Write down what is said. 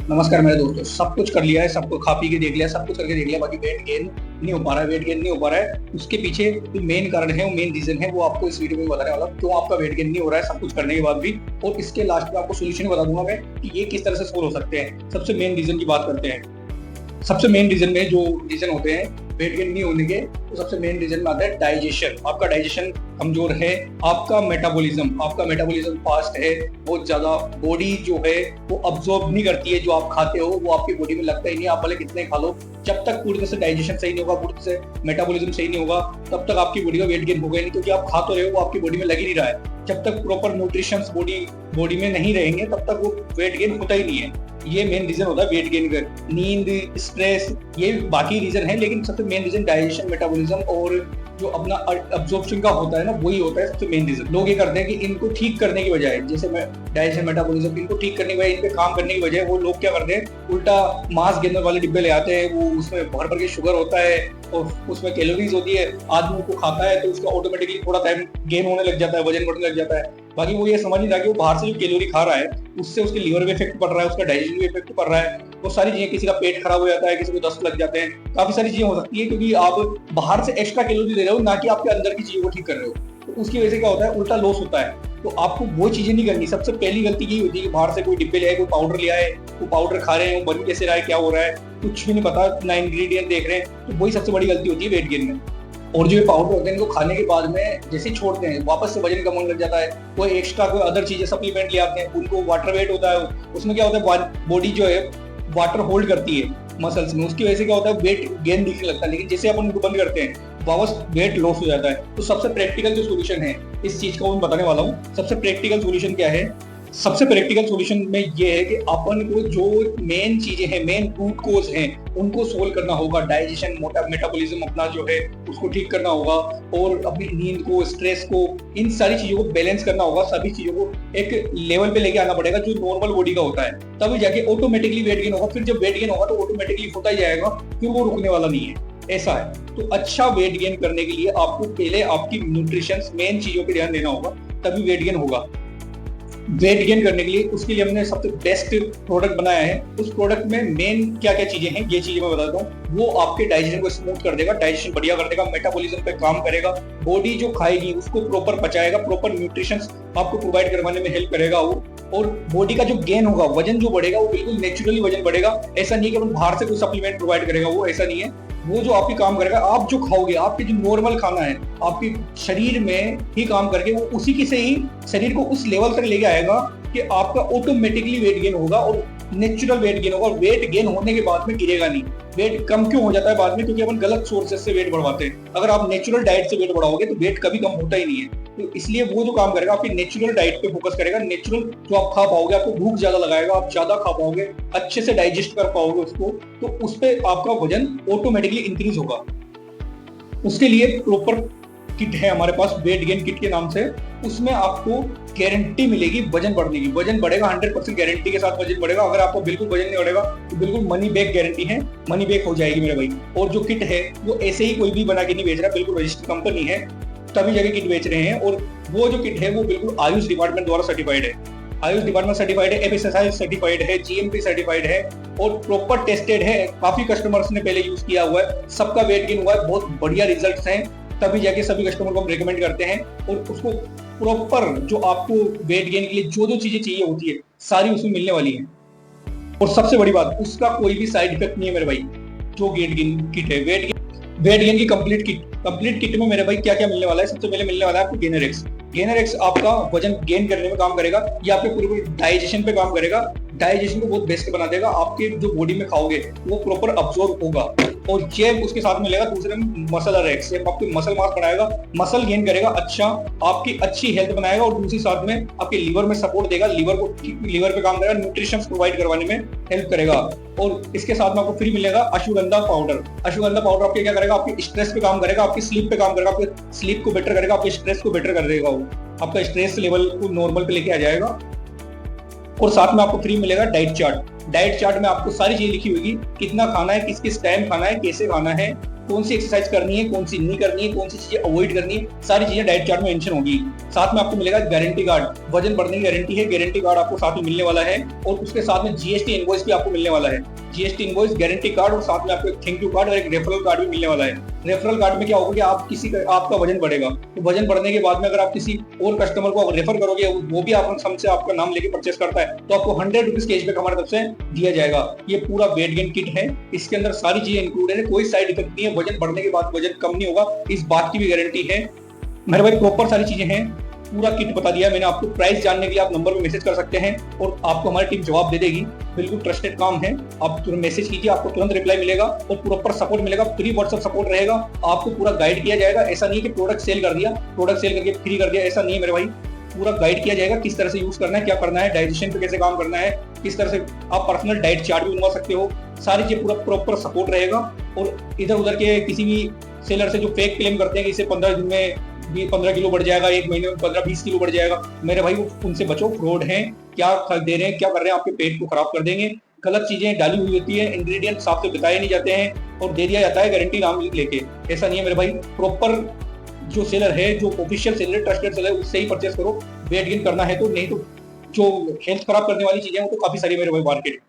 नमस्कार मेरे दोस्तों। सब कुछ कर लिया है, सबको खा पी के देख लिया, सब कुछ करके देख लिया, बाकी वेट गेन नहीं हो पा रहा है। वेट गेन नहीं हो पा रहा है, उसके पीछे जो मेन कारण है, वो मेन रीजन है, वो आपको इस वीडियो में बताने वाला हूं। क्यों आपका वेट गेन नहीं हो रहा है सब कुछ करने के बाद भी, और इसके लास्ट में आपको सोल्यूशन बता दूंगा मैं कि ये किस तरह से सोल्व हो सकते हैं। सबसे मेन रीजन की बात करते हैं। सबसे मेन रीजन में जो रीजन होते हैं वेट गेन नहीं होने के, तो सबसे मेन रीजन में आता है डाइजेशन। आपका डाइजेशन कमजोर है, आपका मेटाबॉलिज्म फास्ट है, बहुत ज्यादा। बॉडी जो है वो अब्सॉर्ब नहीं करती है जो आप खाते हो, वो आपकी बॉडी में लगता ही नहीं। आप भले कितने खा लो, जब तक पूरी तरह से डाइजेशन सही नहीं होगा, पूरी तरह से मेटाबॉलिज्म सही नहीं होगा, तब तक आपकी बॉडी का वेट गेन होगा नहीं। क्योंकि आप खा तो रहे हो, वो आपकी बॉडी में लग ही नहीं रहा है। जब तक प्रॉपर न्यूट्रिशंस बॉडी में नहीं रहेंगे, तब तक वो वेट गेन होता ही नहीं है। ये मेन रीजन होता है वेट गेन का। नींद, स्ट्रेस, ये बाकी रीजन है, लेकिन सबसे मेन रीजन डाइजेशन, मेटाबॉलिज्म और जो अपना अब्जॉर्प्शन का होता है ना, वही होता है सबसे मेन रीजन। लोग ये करते हैं कि इनको ठीक करने की बजाय, जैसे मैं डाइजेशन, मेटाबॉलिज्म, इनको ठीक करने की बजाय, इन पे काम करने की बजाय, वो लोग क्या करते हैं, उल्टा मास गेनर वाले डिब्बे ले आते हैं। वो उसमें भर भर के शुगर होता है और उसमें कैलोरीज होती है। आदमी को खाता है तो उसका ऑटोमेटिकली थोड़ा टाइम गेन होने लग जाता है, वजन बढ़ने लग जाता है। बाकी वो ये समझ नहीं रहा कि वो बाहर से जो कैलोरी खा रहा है, उससे उसके लीवर पे इफेक्ट पड़ रहा है, उसका डाइजेशन पे इफेक्ट पड़ रहा है। वो सारी चीजें, किसी का पेट खराब हो जाता है, किसी को दस्त लग जाते हैं, काफी सारी चीजें हो सकती है, क्योंकि आप बाहर से एक्स्ट्रा कैलोरी दे रहे हो, ना कि आपके अंदर की चीजों को ठीक कर रहे हो। तो उसकी वजह से क्या होता है, उल्टा लॉस होता है। तो आपको वो चीजें नहीं करनी। सबसे पहली गलती यही होती है कि बाहर से कोई डिब्बे ले आए, कोई पाउडर ले आए, वो पाउडर खा रहे हैं, वो बन कैसे रहा है, क्या हो रहा है, कुछ भी नहीं पता, ना इंग्रेडिएंट देख रहे हैं। तो वही सबसे बड़ी गलती होती है वेट गेन में। और जो ये पाउडर होते हैं, इनको खाने के बाद में जैसे ही छोड़ते हैं, वापस से वजन कम होने लग जाता है। कोई एक्स्ट्रा कोई अदर चीजें सप्लीमेंट ले आते हैं, उनको वाटर वेट होता है, उसमें क्या होता है, बॉडी जो है वाटर होल्ड करती है मसल्स में, उसकी वजह से क्या होता है, वेट गेन दिखने लगता है। लेकिन जैसे अपन उनको बंद करते हैं, वापस वेट लॉस हो जाता है। तो सबसे प्रैक्टिकल जो सोल्यूशन है इस चीज का, वो मैं बताने वाला हूँ। सबसे प्रैक्टिकल सोल्यूशन क्या है? सबसे प्रैक्टिकल सॉल्यूशन में ये है कि अपन को जो मेन चीजें हैं, मेन रूट कोज हैं, उनको सोल्व करना होगा। डाइजेशन, मेटाबॉलिज्म अपना जो है उसको ठीक करना होगा, और अपनी नींद को, स्ट्रेस को, इन सारी चीजों को बैलेंस करना होगा। सभी चीजों को एक लेवल पे लेके आना पड़ेगा जो नॉर्मल बॉडी का होता है, तभी जाके ऑटोमेटिकली वेट गेन होगा। फिर जब वेट गेन होगा तो ऑटोमेटिकली होता ही जाएगा, फिर वो रुकने वाला नहीं है। ऐसा है। तो अच्छा वेट गेन करने के लिए आपको पहले आपकी न्यूट्रिशन, मेन चीजों पे ध्यान देना होगा, तभी वेट गेन होगा। वेट गेन करने के लिए, उसके लिए हमने सबसे बेस्ट प्रोडक्ट बनाया है। उस प्रोडक्ट में मेन क्या क्या चीजें हैं, ये चीजें मैं बताता हूँ। वो आपके डाइजेशन को स्मूथ कर देगा, डाइजेशन बढ़िया कर देगा, मेटाबॉलिज्म पे काम करेगा, बॉडी जो खाएगी उसको प्रॉपर पचाएगा, प्रॉपर न्यूट्रिशन आपको प्रोवाइड करवाने में हेल्प करेगा वो। और बॉडी का जो गेन होगा, वजन जो बढ़ेगा, वो बिल्कुल नेचुरली वजन बढ़ेगा। ऐसा नहीं है कि बाहर से कोई सप्लीमेंट प्रोवाइड करेगा, वो ऐसा नहीं है। वो जो आपकी काम करेगा, आप जो खाओगे, आपके जो नॉर्मल खाना है, आपके शरीर में ही काम करके वो उसी की से ही शरीर को उस लेवल तक लेके आएगा कि आपका ऑटोमेटिकली वेट गेन होगा, और नेचुरल वेट गेन होगा। और वेट गेन होने के बाद में गिरेगा नहीं। वेट कम क्यों हो जाता है बाद में? क्योंकि अपन गलत सोर्सेज से वेट बढ़वाते हैं। अगर आप नेचुरल डाइट से वेट बढ़ाओगे तो वेट कभी कम होता ही नहीं है। तो इसलिए वो जो काम करेगा, आपकी नेचुरल डाइट पे फोकस करेगा। नेचुरल जो आप खा पाओगे, आपको भूख ज्यादा लगाएगा, आप ज्यादा खा पाओगे, अच्छे से डाइजेस्ट कर पाओगे उसको, तो उस पर आपका वजन ऑटोमेटिकली इंक्रीज होगा। उसके लिए प्रॉपर किट है हमारे पास, वेट गेन किट के नाम से। उसमें आपको गारंटी मिलेगी वजन बढ़ने की। वजन बढ़ेगा 100% गारंटी के साथ वजन बढ़ेगा। अगर आपको बिल्कुल वजन नहीं बढ़ेगा तो बिल्कुल मनी बैक गारंटी है, मनी बैक हो जाएगी मेरे भाई। और जो किट है वो ऐसे ही कोई भी बना के नहीं बेच रहा, बिल्कुल रजिस्टर्ड कंपनी है, तभी जगह किट बेच रहे हैं। और वो जो किट है वो बिल्कुल आयुष डिपार्टमेंट द्वारा सर्टिफाइड है। आयुष डिपार्टमेंट सर्टिफाइड है, एफएसएसआई सर्टिफाइड है, जीएमपी सर्टिफाइड है, और प्रॉपर टेस्टेड है। काफी कस्टमर्स ने पहले यूज किया हुआ है, सबका वेट गेन हुआ है, बहुत बढ़िया रिजल्ट्स हैं। तभी जाके सभी कस्टमर को हम रेकमेंड करते हैं। और उसको प्रॉपर जो आपको वेट गेन के लिए जो जो चीजें चाहिए होती है, सारी उसमें मिलने वाली है। और सबसे बड़ी बात, उसका कोई भी साइड इफेक्ट नहीं है मेरे भाई। जो वेट गेन किट है, वेट गेन की कंप्लीट किट में मेरे भाई क्या क्या मिलने वाला है? सबसे पहले मिलने वाला है आपको गेनर एक्स। गेनर एक्स आपका वजन गेन करने में काम करेगा, ये आपके पूरे डाइजेशन पे काम करेगा। डाइजेशन को बहुत बेस्ट बना देगा। आपके जो बॉडी में खाओगे वो प्रॉपर अब्सॉर्ब होगा। और ये उसके साथ मिलेगा दूसरे में मसल एक्स, आपकी मसल मास बढ़ाएगा, मसल गेन करेगा, अच्छा आपकी अच्छी हेल्थ बनाएगा। और दूसरी साथ में आपके लीवर में सपोर्ट देगा, लीवर पे काम करेगा, न्यूट्रिशन प्रोवाइड करवाने में हेल्प करेगा। और इसके साथ में आपको फ्री मिलेगा अश्वगंधा पाउडर। अश्वगंधा पाउडर आपके क्या करेगा, आपकी स्ट्रेस पे काम करेगा, आपकी स्लीप पे काम करेगा, आपके स्लीप को बेटर करेगा, आपके स्ट्रेस को बेटर कर देगा। वो आपका स्ट्रेस लेवल को नॉर्मल पे लेके आ जाएगा। और साथ में आपको फ्री मिलेगा डाइट चार्ट। डाइट चार्ट में आपको सारी चीजें लिखी होगी, कितना खाना है, किस किस टाइम खाना है, कैसे खाना है, कौन सी एक्सरसाइज करनी है, कौन सी नहीं करनी है, कौन सी चीजें अवॉइड करनी है, सारी चीजें डाइट चार्ट में मेंशन होगी। साथ में आपको मिलेगा गारंटी कार्ड, वजन बढ़ने की गारंटी है, गारंटी कार्ड आपको साथ में मिलने वाला है। और उसके साथ में जीएसटी इनवॉइस भी आपको मिलने वाला है, जीएसटी इनवॉइस, गारंटी कार्ड और साथ में आपको एक थैंक यू कार्ड और एक रेफरल कार्ड भी मिलने वाला है। रेफरल कार्ड में क्या होगा कि आप आपका वजन बढ़ेगा, तो वजन बढ़ने के बाद में अगर आप किसी और कस्टमर को रेफर करोगे, वो भी आप हमसे आपका नाम लेके परचेस करता है, तो आपको 100 रुपीज कैशबैक हमारी तरफ से दिया जाएगा। ये पूरा वेट गेन किट है, इसके अंदर सारी चीजें इंक्लूडेड है, कोई साइड इफेक्ट नहीं है, वजन बढ़ने के बाद वजन कम नहीं होगा, इस बात की भी गारंटी है मेरे भाई। प्रॉपर सारी चीजें हैं, पूरा किट बता दिया मैंने आपको। प्राइस जानने के लिए आप नंबर पे मैसेज कर सकते हैं और आपको हमारी टीम जवाब दे देगी। बिल्कुल ट्रस्टेड काम है, आप तुरंत मैसेज कीजिए, आपको तुरंत रिप्लाई मिलेगा और प्रॉपर सपोर्ट मिलेगा। फ्री व्हाट्सएप सपोर्ट रहेगा, आपको पूरा गाइड किया जाएगा। ऐसा नहीं है कि प्रोडक्ट सेल कर दिया, प्रोडक्ट सेल करके फ्री कर दिया, ऐसा नहीं है मेरे भाई। पूरा गाइड किया जाएगा किस तरह से यूज करना है, क्या करना है, डाइजेशन पे कैसे काम करना है, किस तरह से आप पर्सनल डाइट चार्ट भी बनवा सकते हो, सारी चीजें पूरा प्रॉपर सपोर्ट रहेगा। और इधर उधर के किसी भी सेलर से जो फेक क्लेम करते हैं कि इसे 15 दिन में 15 किलो बढ़ जाएगा, एक महीने में 15-20 किलो बढ़ जाएगा, मेरे भाई वो उनसे बचो, फ्रॉड हैं। क्या दे रहे हैं, क्या कर रहे हैं, आपके पेट को खराब कर देंगे। गलत चीजें डाली हुई होती है, इंग्रेडिएंट साफ से बताए नहीं जाते हैं और दे दिया जाता है गारंटी नाम लेके। ऐसा नहीं है मेरे भाई, प्रॉपर जो सेलर है, जो ऑफिशियल सेलर, ट्रस्टेड सेलर, उससे ही परचेस करो। वेट गेन करना है तो, नहीं तो जो हेल्थ खराब करने वाली चीजें हैं वो तो काफी सारी मेरे भाई मार्केट